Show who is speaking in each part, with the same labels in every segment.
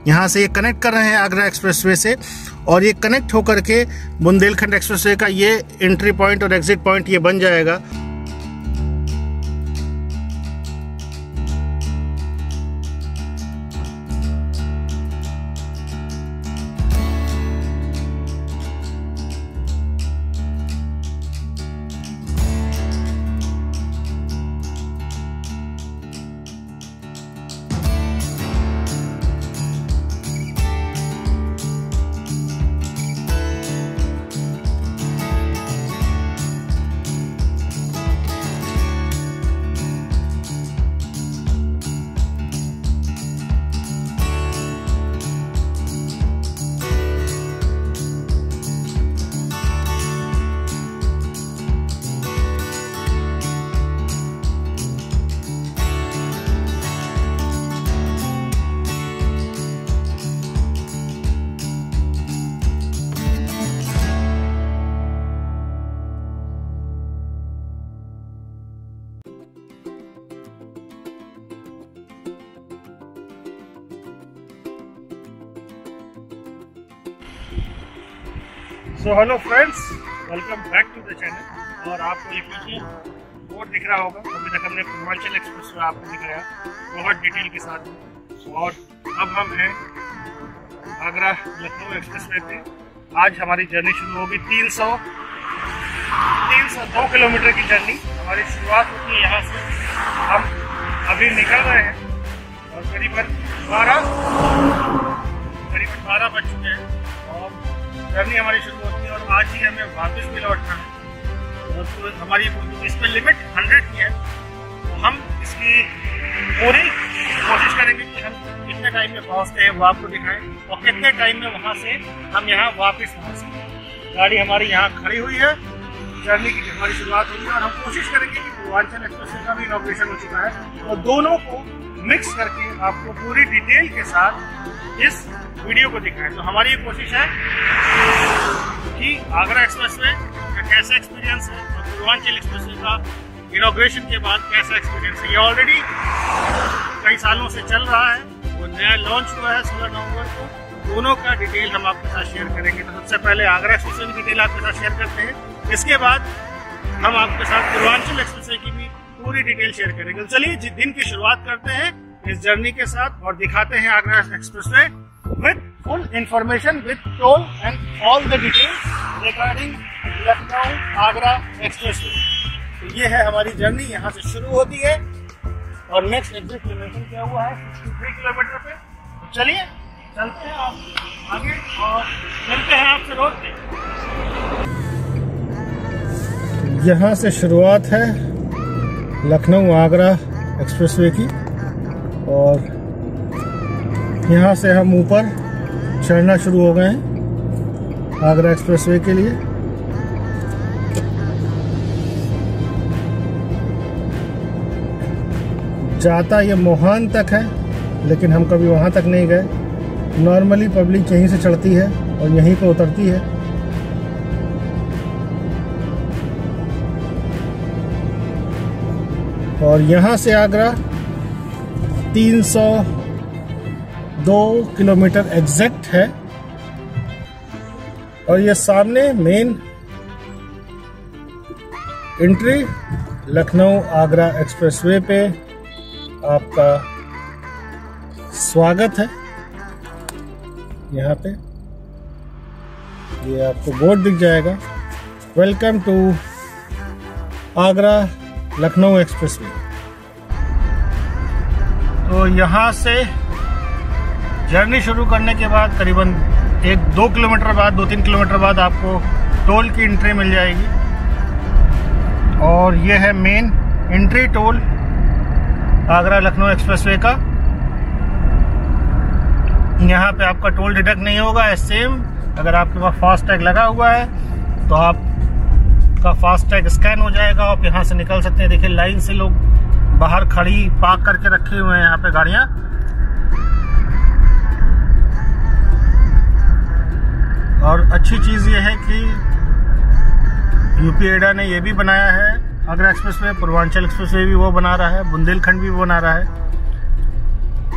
Speaker 1: यहाँ से ये कनेक्ट कर रहे हैं आगरा एक्सप्रेसवे से, और ये कनेक्ट होकर के बुंदेलखंड एक्सप्रेसवे का ये एंट्री पॉइंट और एग्जिट पॉइंट ये बन जाएगा। So hello friends, welcome back to the channel. और आपको ये पीछे बोर्ड दिख रहा होगा, अभी तक हमने पूर्वांचल एक्सप्रेस वे आपको दिखाया बहुत डिटेल के साथ। और अब हम हैं आगरा लखनऊ एक्सप्रेस वे पे। आज हमारी जर्नी शुरू होगी 302 किलोमीटर की जर्नी हमारी शुरुआत होती है यहाँ से। हम अभी निकल रहे हैं और करीबन 12 बज चुके हैं और जर्नी हमारी शुरू होती है। और आज ही हमें वापस भी लौटना है। तो हमारी इस पर लिमिट 100 की है, तो हम इसकी पूरी कोशिश करेंगे कि हम कितने टाइम में पहुंचते हैं वो आपको दिखाएं और कितने टाइम में वहां से हम यहाँ वापस पहुँच सकें। गाड़ी हमारी यहाँ खड़ी हुई है, जर्नी की हमारी शुरुआत हुई है और हम कोशिश करेंगे कि पूर्वांचल एक्सप्रेस का भी इनॉग्रेशन हो चुका है और दोनों को मिक्स करके आपको पूरी डिटेल के साथ इस वीडियो को दिखाएं। तो हमारी ये कोशिश है कि आगरा एक्सप्रेसवे का कैसा एक्सपीरियंस है और पूर्वांचल एक्सप्रेसवे का इनॉग्रेशन के बाद कैसा एक्सपीरियंस है। ये ऑलरेडी कई सालों से चल रहा है, वो नया लॉन्च हुआ है 16 नवंबर को। दोनों का डिटेल हम आपके साथ शेयर करेंगे। तो सबसे पहले आगरा एक्सप्रेसवे की डिटेल आपके साथ शेयर करते हैं, इसके बाद हम आपके साथ पूर्वांचल एक्सप्रेसवे की भी पूरी डिटेल शेयर करेंगे। तो चलिए दिन की शुरुआत करते हैं इस जर्नी के साथ और दिखाते हैं Agra expressway with full information with toll and all the details regarding Lucknow Agra expressway. तो ये है हमारी जर्नी, यहाँ से शुरू होती है और नेक्स्ट एग्जिट लोकेशन क्या हुआ है 63 किलोमीटर पे। तो चलिए चलते हैं आप आगे और मिलते हैं आपसे रोड पे। यहाँ से शुरुआत है लखनऊ आगरा एक्सप्रेसवे की और यहाँ से हम ऊपर चढ़ना शुरू हो गए हैं आगरा एक्सप्रेसवे के लिए। जाता ये मोहान तक है, लेकिन हम कभी वहाँ तक नहीं गए। नॉर्मली पब्लिक यहीं से चढ़ती है और यहीं पर उतरती है। और यहाँ से आगरा 302 किलोमीटर एग्जैक्ट है और ये सामने main entry Lucknow Agra expressway पे आपका स्वागत है। यहाँ पे ये आपको बोर्ड दिख जाएगा, welcome to Agra Lucknow expressway. तो यहाँ से जर्नी शुरू करने के बाद करीबन 1-2 किलोमीटर बाद 2-3 किलोमीटर बाद आपको टोल की एंट्री मिल जाएगी और ये है main entry toll Agra Lucknow expressway का। यहाँ पे आपका टोल डिडक्ट नहीं होगा। सेम अगर आपके पास फास्टैग लगा हुआ है तो आपका फास्टैग स्कैन हो जाएगा, आप यहाँ से निकल सकते हैं। देखिए लाइन से लोग बाहर खड़ी पार्क करके रखे हुए हैं यहाँ पे गाड़ियाँ। और अच्छी चीज़ ये है कि यूपी एडा ने ये भी बनाया है आगरा एक्सप्रेसवे, पूर्वांचल एक्सप्रेसवे भी वो बना रहा है, बुंदेलखंड भी बना रहा है।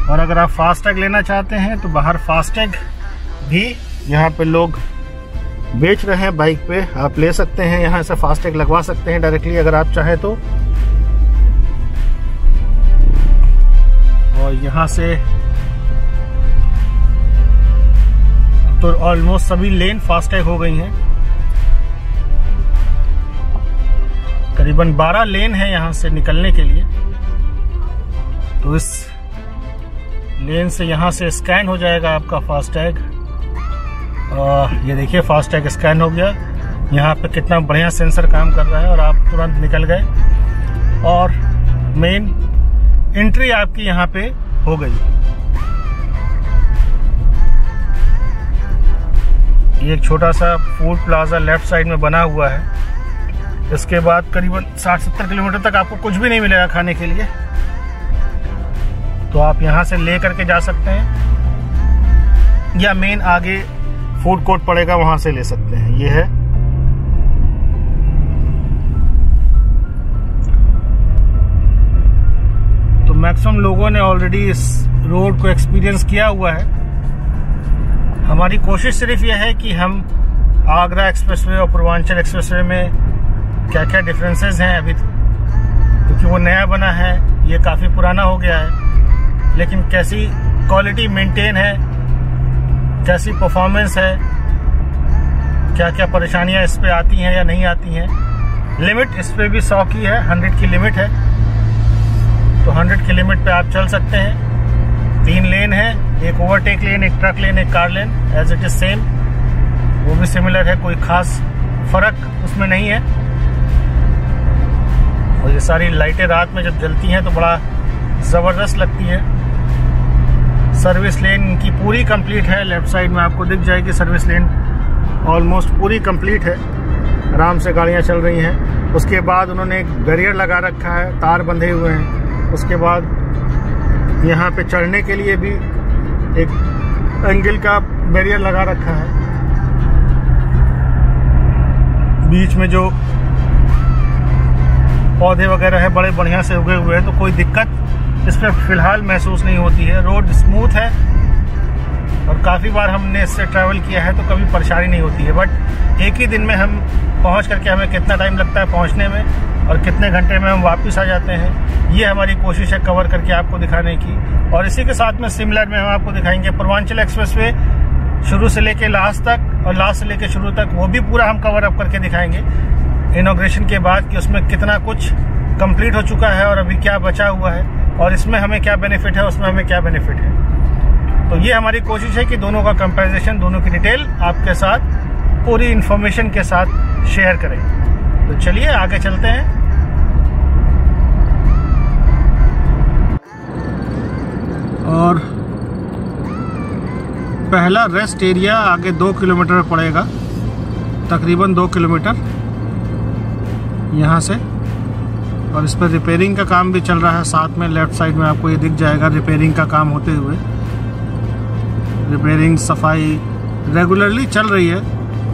Speaker 1: और अगर आप फास्टैग लेना चाहते हैं तो बाहर फास्टैग भी यहाँ पे लोग बेच रहे हैं बाइक पे, आप ले सकते हैं, यहाँ से फास्टैग लगवा सकते हैं डायरेक्टली अगर आप चाहें तो। और यहाँ से तो ऑलमोस्ट सभी लेन फास्टैग हो गई हैं, करीबन 12 लेन है यहाँ से निकलने के लिए। तो इस लेन से यहाँ से स्कैन हो जाएगा आपका फास्टैग। ये देखिए फास्टैग स्कैन हो गया, यहाँ पे कितना बढ़िया सेंसर काम कर रहा है और आप तुरंत निकल गए और मेन एंट्री आपकी यहाँ पे हो गई। ये एक छोटा सा फूड प्लाजा लेफ्ट साइड में बना हुआ है। इसके बाद करीबन 60-70 किलोमीटर तक आपको कुछ भी नहीं मिलेगा खाने के लिए, तो आप यहाँ से ले करके जा सकते हैं या मेन आगे फूड कोर्ट पड़ेगा वहां से ले सकते हैं। ये है तो मैक्सिमम लोगों ने ऑलरेडी इस रोड को एक्सपीरियंस किया हुआ है। हमारी कोशिश सिर्फ यह है कि हम आगरा एक्सप्रेसवे और पूर्वांचल एक्सप्रेसवे में क्या क्या डिफरेंसेस हैं अभी, क्योंकि वो नया बना है, ये काफ़ी पुराना हो गया है, लेकिन कैसी क्वालिटी मेंटेन है, कैसी परफॉर्मेंस है, क्या क्या परेशानियां इस पे आती हैं या नहीं आती हैं। लिमिट इस पे भी 100 की है, 100 की लिमिट है, तो 100 की लिमिट पे आप चल सकते हैं। 3 लेन है, एक ओवरटेक लेन, एक ट्रक लेन, एक car lane, as it is same, वो भी सिमिलर है, कोई खास फर्क उसमें नहीं है। और ये सारी लाइटें रात में जब जलती हैं तो बड़ा ज़बरदस्त लगती है। सर्विस लेन की पूरी कंप्लीट है, लेफ्ट साइड में आपको दिख जाएगी सर्विस लेन ऑलमोस्ट पूरी कंप्लीट है, आराम से गाड़ियां चल रही हैं। उसके बाद उन्होंने एक बैरियर लगा रखा है, तार बंधे हुए हैं। उसके बाद यहाँ पे चढ़ने के लिए भी एक एंगल का बैरियर लगा रखा है। बीच में जो पौधे वगैरह है बड़े बढ़िया से उगे हुए हैं, तो कोई दिक्कत इस पर फिलहाल महसूस नहीं होती है। रोड स्मूथ है और काफ़ी बार हमने इससे ट्रैवल किया है तो कभी परेशानी नहीं होती है। बट एक ही दिन में हम पहुंच करके हमें कितना टाइम लगता है पहुंचने में और कितने घंटे में हम वापस आ जाते हैं, ये हमारी कोशिश है कवर करके आपको दिखाने की। और इसी के साथ में सिमिलर में हम आपको दिखाएंगे पूर्वांचल एक्सप्रेसवे शुरू से लेके लास्ट तक और लास्ट से लेके शुरू तक, वो भी पूरा हम कवर अप करके दिखाएंगे इनॉग्रेशन के बाद कि उसमें कितना कुछ कंप्लीट हो चुका है और अभी क्या बचा हुआ है और इसमें हमें क्या बेनिफिट है, उसमें हमें क्या बेनिफिट है। तो ये हमारी कोशिश है कि दोनों का कंपैरिजन, दोनों की डिटेल आपके साथ पूरी इंफॉर्मेशन के साथ शेयर करें। तो चलिए आगे चलते हैं। और पहला रेस्ट एरिया आगे 2 किलोमीटर पड़ेगा, तकरीबन 2 किलोमीटर यहाँ से। और इस पर रिपेयरिंग का काम भी चल रहा है साथ में, लेफ्ट साइड में आपको ये दिख जाएगा रिपेयरिंग का काम होते हुए। रिपेयरिंग सफाई रेगुलरली चल रही है,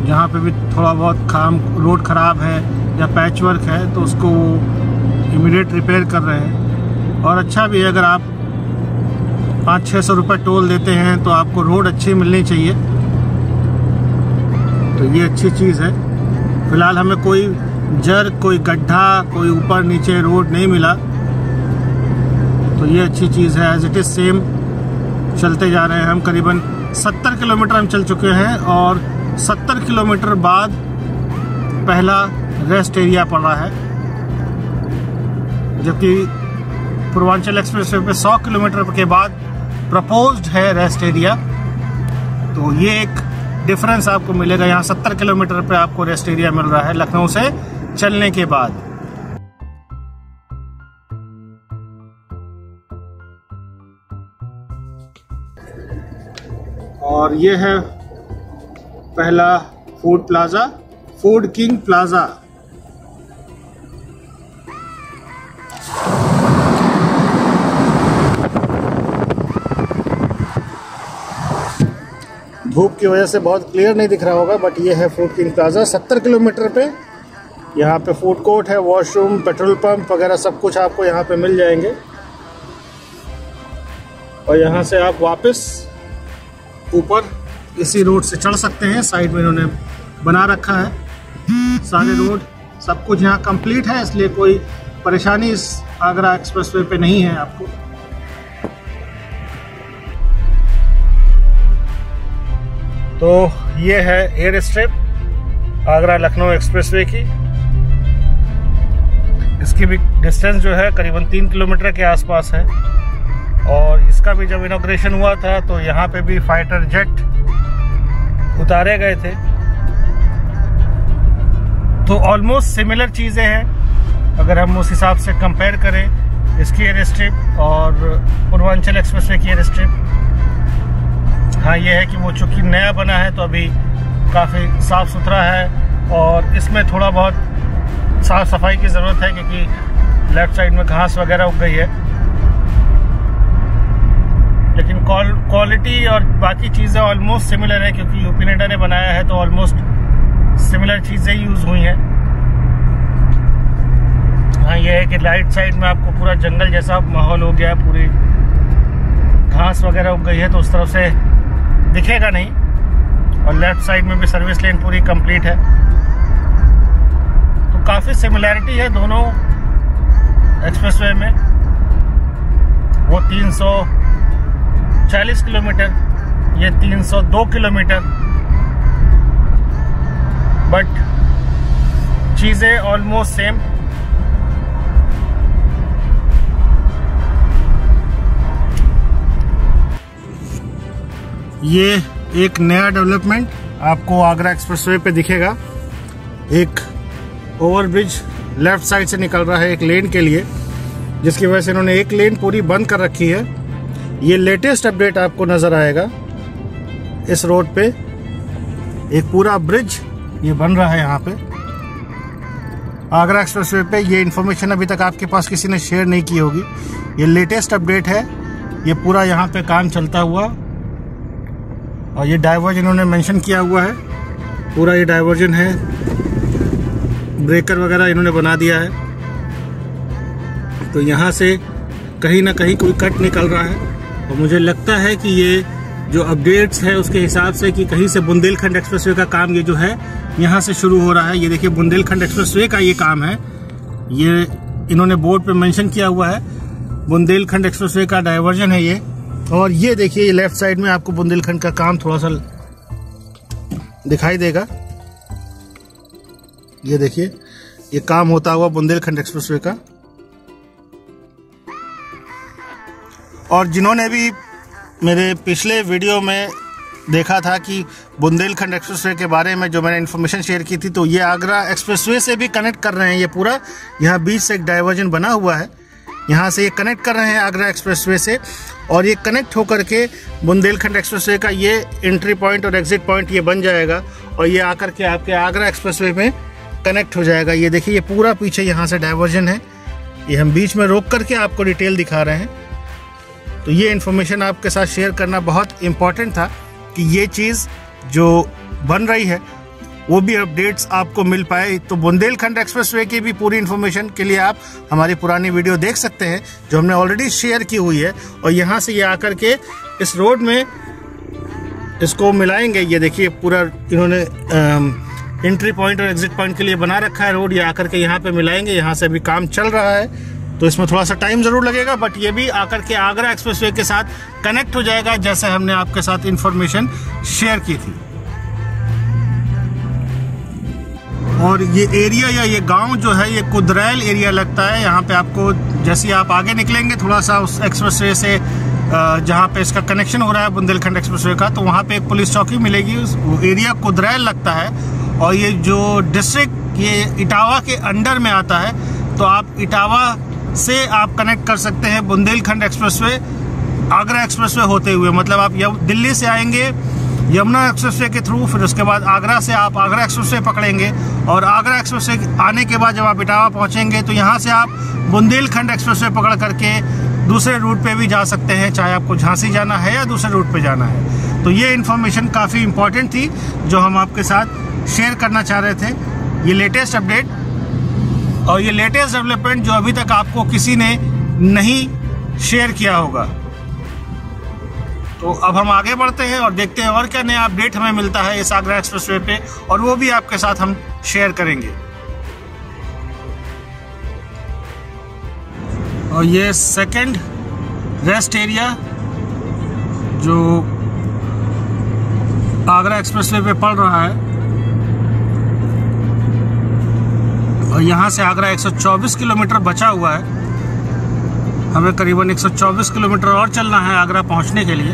Speaker 1: जहाँ पे भी थोड़ा बहुत काम, रोड ख़राब है या पैच वर्क है तो उसको इमीडिएट रिपेयर कर रहे हैं। और अच्छा भी है, अगर आप 500-600 रुपये टोल देते हैं तो आपको रोड अच्छी मिलनी चाहिए, तो ये अच्छी चीज़ है। फिलहाल हमें कोई जर्क, कोई गड्ढा, कोई ऊपर नीचे रोड नहीं मिला, तो ये अच्छी चीज़ है। एज इट इज़ सेम चलते जा रहे हैं हम। करीबन 70 किलोमीटर हम चल चुके हैं और 70 किलोमीटर बाद पहला रेस्ट एरिया पड़ रहा है, जबकि पूर्वांचल एक्सप्रेसवे पे 100 किलोमीटर के बाद प्रपोज्ड है रेस्ट एरिया। तो ये एक डिफरेंस आपको मिलेगा, यहाँ 70 किलोमीटर पे आपको रेस्ट एरिया मिल रहा है लखनऊ से चलने के बाद। और ये है पहला food plaza, food king plaza. धूप की वजह से बहुत क्लियर नहीं दिख रहा होगा, बट ये है फूड किंग प्लाजा। 70 किलोमीटर पे यहाँ पे फूड कोर्ट है, वॉशरूम, पेट्रोल पंप वगैरह सब कुछ आपको यहाँ पे मिल जाएंगे। और यहाँ से आप वापस ऊपर इसी रोड से चढ़ सकते हैं। साइड में इन्होंने बना रखा है सारे रोड, सब कुछ यहाँ कंप्लीट है, इसलिए कोई परेशानी इस आगरा एक्सप्रेसवे पे नहीं है आपको। तो ये है air strip Agra Lucknow expressway की। इसकी भी डिस्टेंस जो है करीबन 3 किलोमीटर के आसपास है। और इसका भी जब इनॉग्रेशन हुआ था तो यहाँ पे भी फाइटर जेट उतारे गए थे। तो ऑलमोस्ट सिमिलर चीज़ें हैं अगर हम उस हिसाब से कंपेयर करें इसकी एयर स्ट्रिप और पूर्वांचल एक्सप्रेसवे की एयर स्ट्रिप। हाँ, ये है कि वो चूँकि नया बना है तो अभी काफ़ी साफ़ सुथरा है और इसमें थोड़ा बहुत साफ़ सफाई की ज़रूरत है क्योंकि लेफ़्ट साइड में घास वगैरह उग गई है। लेकिन क्वालिटी और बाकी चीज़ें ऑलमोस्ट सिमिलर है क्योंकि यूपी नेडा ने बनाया है तो ऑलमोस्ट सिमिलर चीज़ें यूज़ हुई हैं। हाँ, ये है कि राइट साइड में आपको पूरा जंगल जैसा माहौल हो गया है, पूरी घास वगैरह उग गई है तो उस तरफ से दिखेगा नहीं। और लेफ्ट साइड में भी सर्विस लेन पूरी कंप्लीट है। तो काफ़ी सिमिलैरिटी है दोनों एक्सप्रेसवे में। वो 340 किलोमीटर, ये 302 किलोमीटर, बट चीज़ें ऑलमोस्ट सेम। ये एक नया डेवलपमेंट आपको आगरा एक्सप्रेसवे पे दिखेगा। एक ओवरब्रिज लेफ्ट साइड से निकल रहा है एक लेन के लिए, जिसकी वजह से इन्होंने एक लेन पूरी बंद कर रखी है। ये लेटेस्ट अपडेट आपको नजर आएगा। इस रोड पे एक पूरा ब्रिज ये बन रहा है यहाँ पे आगरा एक्सप्रेसवे पे। ये इन्फॉर्मेशन अभी तक आपके पास किसी ने शेयर नहीं की होगी। ये लेटेस्ट अपडेट है। ये पूरा यहाँ पे काम चलता हुआ और ये डाइवर्जन इन्होंने मेंशन किया हुआ है। पूरा ये डाइवर्जन है, ब्रेकर वगैरह इन्होंने बना दिया है। तो यहाँ से कहीं ना कहीं कोई कट निकल रहा है और मुझे लगता है कि ये जो अपडेट्स है उसके हिसाब से कि कहीं से बुंदेलखंड एक्सप्रेसवे का काम ये जो है यहाँ से शुरू हो रहा है। ये देखिए बुंदेलखंड एक्सप्रेसवे का ये काम है। ये इन्होंने बोर्ड पे मेंशन किया हुआ है, बुंदेलखंड एक्सप्रेसवे का डाइवर्जन है ये। और ये देखिए ये लेफ्ट साइड में आपको बुंदेलखंड का काम थोड़ा सा दिखाई देगा। ये देखिए ये काम होता हुआ बुंदेलखंड एक्सप्रेसवे का। और जिन्होंने भी मेरे पिछले वीडियो में देखा था कि बुंदेलखंड एक्सप्रेसवे के बारे में जो मैंने इन्फॉर्मेशन शेयर की थी, तो ये आगरा एक्सप्रेसवे से भी कनेक्ट कर रहे हैं। ये पूरा यहाँ बीच से एक डाइवर्जन बना हुआ है, यहाँ से ये कनेक्ट कर रहे हैं आगरा एक्सप्रेसवे से। और ये कनेक्ट होकर के बुंदेलखंड एक्सप्रेसवे का ये एंट्री पॉइंट और एग्जिट पॉइंट ये बन जाएगा और ये आकर के आपके आगरा एक्सप्रेसवे में कनेक्ट हो जाएगा। ये देखिए ये पूरा पीछे यहाँ से डाइवर्जन है। ये हम बीच में रोक करके आपको डिटेल दिखा रहे हैं। तो ये इन्फॉर्मेशन आपके साथ शेयर करना बहुत इम्पॉर्टेंट था कि ये चीज़ जो बन रही है वो भी अपडेट्स आपको मिल पाए। तो बुंदेलखंड एक्सप्रेसवे की भी पूरी इन्फॉर्मेशन के लिए आप हमारी पुरानी वीडियो देख सकते हैं जो हमने ऑलरेडी शेयर की हुई है। और यहाँ से ये आकर के इस रोड में इसको मिलाएंगे। ये देखिए पूरा इन्होंने एंट्री पॉइंट और एग्जिट पॉइंट के लिए बना रखा है रोड। ये आकर के यहाँ पे मिलाएंगे। यहाँ से अभी काम चल रहा है तो इसमें थोड़ा सा टाइम ज़रूर लगेगा, बट ये भी आकर के आगरा एक्सप्रेसवे के साथ कनेक्ट हो जाएगा जैसे हमने आपके साथ इन्फॉर्मेशन शेयर की थी। और ये एरिया या ये गांव जो है ये कुदरैल एरिया लगता है। यहाँ पे आपको जैसे आप आगे निकलेंगे थोड़ा सा उस एक्सप्रेसवे से जहाँ पे इसका कनेक्शन हो रहा है बुंदेलखंड एक्सप्रेसवे का, तो वहाँ पे एक पुलिस चौकी मिलेगी। वो एरिया कुदरैल लगता है और ये जो डिस्ट्रिक्ट ये इटावा के अंडर में आता है। तो आप इटावा से आप कनेक्ट कर सकते हैं बुंदेलखंड एक्सप्रेसवे आगरा एक्सप्रेसवे होते हुए। मतलब आप दिल्ली से आएंगे यमुना एक्सप्रेसवे के थ्रू, फिर उसके बाद आगरा से आप आगरा एक्सप्रेसवे पकड़ेंगे और आगरा एक्सप्रेसवे आने के बाद जब आप इटावा पहुंचेंगे तो यहाँ से आप बुंदेलखंड एक्सप्रेसवे पकड़ करके दूसरे रूट पे भी जा सकते हैं, चाहे आपको झांसी जाना है या दूसरे रूट पे जाना है। तो ये इन्फॉर्मेशन काफ़ी इम्पॉर्टेंट थी जो हम आपके साथ शेयर करना चाह रहे थे। ये लेटेस्ट अपडेट और ये लेटेस्ट डेवलपमेंट जो अभी तक आपको किसी ने नहीं शेयर किया होगा। तो अब हम आगे बढ़ते हैं और देखते हैं और क्या नया अपडेट हमें मिलता है इस आगरा एक्सप्रेसवे पे, और वो भी आपके साथ हम शेयर करेंगे। और ये सेकंड रेस्ट एरिया जो आगरा एक्सप्रेसवे पे पड़ रहा है, और यहाँ से आगरा 124 किलोमीटर बचा हुआ है। हमें करीबन 124 किलोमीटर और चलना है आगरा पहुँचने के लिए।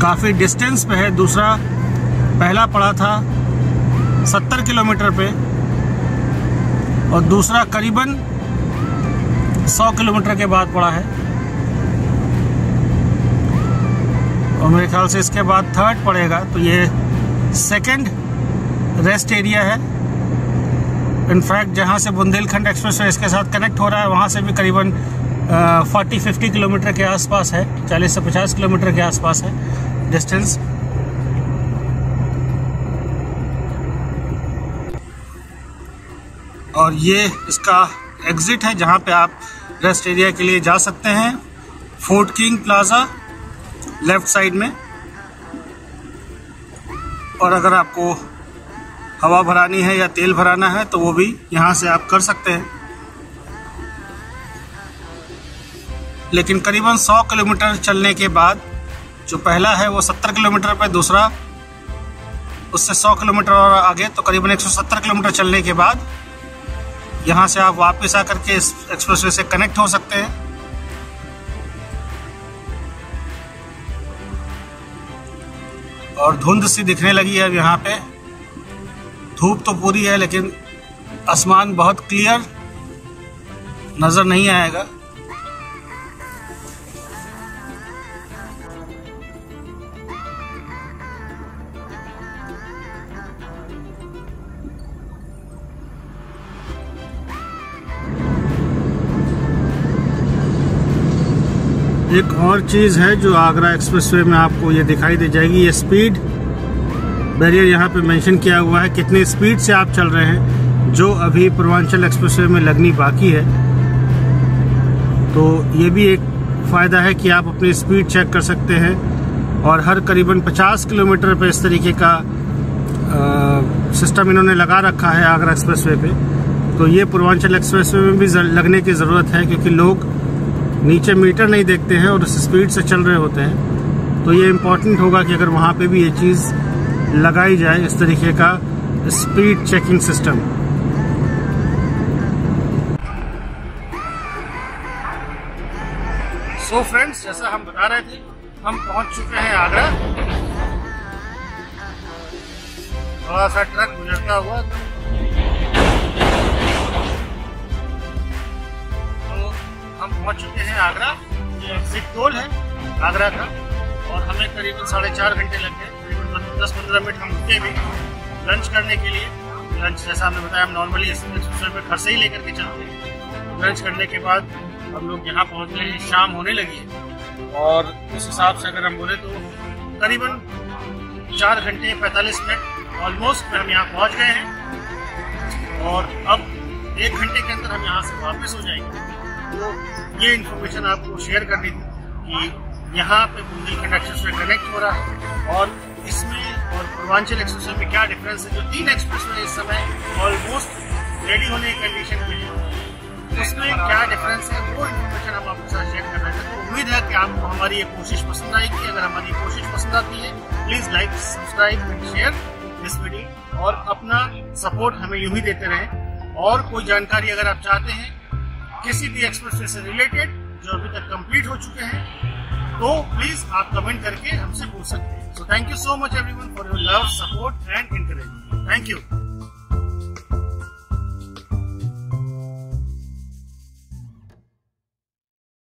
Speaker 1: काफ़ी डिस्टेंस पे है। दूसरा पहला पड़ा था 70 किलोमीटर पे और दूसरा करीबन 100 किलोमीटर के बाद पड़ा है, और मेरे ख्याल से इसके बाद थर्ड पड़ेगा। तो ये सेकंड रेस्ट एरिया है। इनफैक्ट जहाँ से बुंदेलखंड एक्सप्रेसवे इसके साथ कनेक्ट हो रहा है वहाँ से भी करीबन 40-50 किलोमीटर के आसपास है, 40 से 50 किलोमीटर के आसपास है डिस्टेंस। और ये इसका एग्जिट है जहाँ पे आप रेस्ट एरिया के लिए जा सकते हैं। Fort king plaza left side में। और अगर आपको हवा भरानी है या तेल भराना है तो वो भी यहाँ से आप कर सकते हैं। लेकिन करीबन 100 किलोमीटर चलने के बाद, जो पहला है वो 70 किलोमीटर पे, दूसरा उससे 100 किलोमीटर और आगे, तो करीबन 170 किलोमीटर चलने के बाद यहाँ से आप वापस आकर के इस एक्सप्रेसवे से कनेक्ट हो सकते हैं। और धुंध सी दिखने लगी है अब यहाँ पे। धूप तो पूरी है लेकिन आसमान बहुत क्लियर नजर नहीं आएगा। एक और चीज़ है जो आगरा एक्सप्रेसवे में आपको ये दिखाई दे जाएगी, ये स्पीड बैरियर यहाँ पे मेंशन किया हुआ है, कितनी स्पीड से आप चल रहे हैं, जो अभी पूर्वांचल एक्सप्रेसवे में लगनी बाकी है। तो ये भी एक फ़ायदा है कि आप अपनी स्पीड चेक कर सकते हैं। और हर करीबन 50 किलोमीटर पे इस तरीके का सिस्टम इन्होंने लगा रखा है आगरा एक्सप्रेसवे पे। तो ये पूर्वांचल एक्सप्रेसवे में भी लगने की ज़रूरत है, क्योंकि लोग नीचे मीटर नहीं देखते हैं और उस स्पीड से चल रहे होते हैं। तो ये इम्पोर्टेंट होगा कि अगर वहाँ पे भी ये चीज़ लगाई जाए, इस तरीके का speed checking system. So friends, जैसा हम बता रहे थे, हम पहुंच चुके हैं आगरा। थोड़ा सा ट्रक गुजरता हुआ, तो हम पहुंच चुके हैं आगरा। ये एग्जिट टोल है आगरा का, और हमें करीबन 4.5 घंटे लग गए। करीबन 10-15 मिनट हम रुके भी लंच करने के लिए। लंच जैसा हमने बताया, हम नॉर्मली एक्सप्रेसवे पे घर से ही लेकर के चलते हैं। लंच करने के बाद हम लोग यहाँ पहुँच गए हैं। शाम होने लगी है और उस हिसाब से अगर हम बोले तो करीबन 4 घंटे 45 मिनट ऑलमोस्ट हम यहाँ पहुँच गए हैं। और अब 1 घंटे के अंदर हम यहाँ से वापस हो जाएंगे। तो ये इन्फॉर्मेशन आपको शेयर करनी थी कि यहाँ पे बुंदेलखंड एक्सप्रेसवे कनेक्ट हो रहा है, और इसमें और पूर्वांचल एक्सप्रेसवे में क्या डिफरेंस है। जो 3 एक्सप्रेसवे इस समय ऑलमोस्ट रेडी होने की कंडीशन में है, उसमें क्या डिफरेंस है वो इन्फॉर्मेशन हम आपके साथ शेयर कर रहे थे। तो उम्मीद है कि आपको हमारी ये कोशिश पसंद आएगी। अगर हमारी कोशिश पसंद आती है, please like, subscribe and share this video, और अपना सपोर्ट हमें यूं ही देते रहें। और कोई जानकारी अगर आप चाहते हैं किसी भी एक्सप्रेसवे से रिलेटेड जो अभी तक कंप्लीट हो चुके हैं, तो प्लीज आप कमेंट करके हमसे पूछ सकते हैं। So thank you so much everyone for your love, support and encouragement. Thank you.